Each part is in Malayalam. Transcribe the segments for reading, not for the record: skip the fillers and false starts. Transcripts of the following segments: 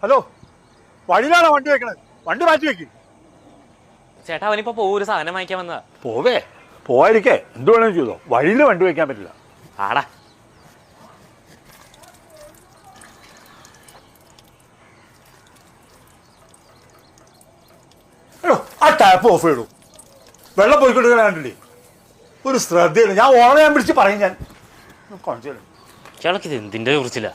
ഹലോ, വഴിയിലാണോ വണ്ടി വെക്കണത്? വണ്ടി മാറ്റി വെക്ക്. ചേട്ടാ അവനിപ്പോ ഒരു സാധനം വാങ്ങിക്കാൻ വന്നതാ. പോവാതിരിക്കേ, എന്ത് വേണമെങ്കിലും ചെയ്തോ, വഴിയിൽ വണ്ടി വെക്കാൻ പറ്റില്ല. ആടാ ആ ടാപ്പ് ഓഫ് ചെയ്തു. വെള്ളം പോയിക്കൊണ്ടിരിക്കണ കണ്ടില്ലേ? ഒരു ശ്രദ്ധയില്ല. ഞാൻ ഓണ ഞാൻ പിടിച്ച് പറയും. ഞാൻ കാണിച്ചു. ഇയാൾക്ക് ഇത് എന്തിന്റെ കുറിച്ചില്ല.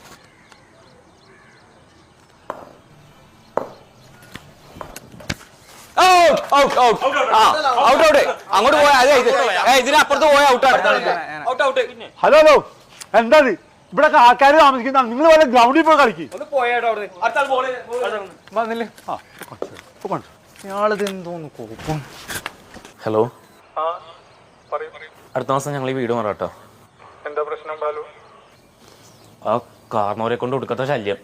അങ്ങോട്ട് പോയാ ഇതിനപ്പുറത്ത് പോയ ഹലോ ഹലോ, എന്താ ഇവിടെ ആൾക്കാർ താമസിക്കുന്ന? നിങ്ങൾ വല്ല ഗ്രൗണ്ടിൽ പോയി കളിക്കും. ഹലോ, അടുത്ത മാസം ഞങ്ങൾ ഈ വീട് മാറാട്ടോ. എന്താ പ്രശ്നം ബാലു? ആ കാർന്നോരെ കൊണ്ട് കൊടുക്കാത്ത ശല്യം.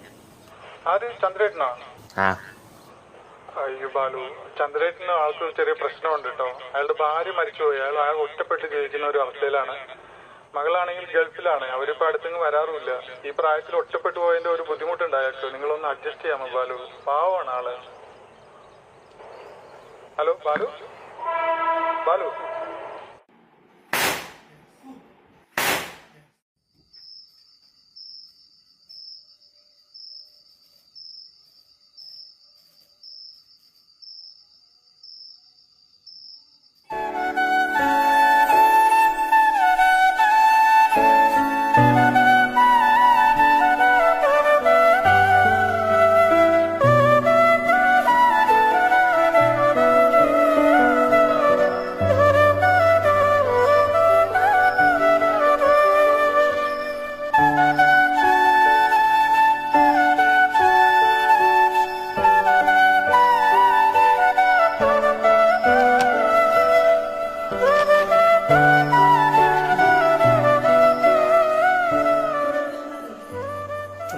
ചന്ദ്രേട്ടനാ? ആ അയ്യോ ബാലു, ചന്ദ്രേട്ടന് ആൾക്ക് ചെറിയ പ്രശ്നമുണ്ട് കേട്ടോ. അയാളുടെ ഭാര്യ മരിച്ചുപോയി. അയാൾ ഒറ്റപ്പെട്ട് ജീവിക്കുന്ന ഒരു അവസ്ഥയിലാണ്. മകളാണെങ്കിൽ ഗൾഫിലാണ്. അവരിപ്പോ അടുത്തെങ്ങും വരാറുമില്ല. ഈ പ്രായത്തിൽ ഒറ്റപ്പെട്ടു പോയതിന്റെ ഒരു ബുദ്ധിമുട്ടുണ്ട് അയാൾക്ക്. നിങ്ങളൊന്ന് അഡ്ജസ്റ്റ് ചെയ്യാമോ ബാലു? പാവമാണ് ആള്. ഹലോ ബാലു, ബാലു.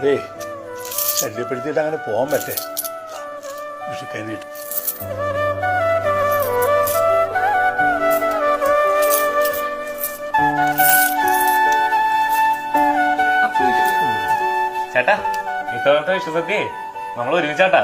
അതേ, ശല്യപ്പെടുത്തിയിട്ട് അങ്ങനെ പോകാൻ പറ്റേ? വിഷുക്കാനായിട്ട് ചേട്ടാ, ഇത്തവണത്തെ വിശ്വസത്തെ നമ്മൾ ഒരുമിച്ചാട്ടാ.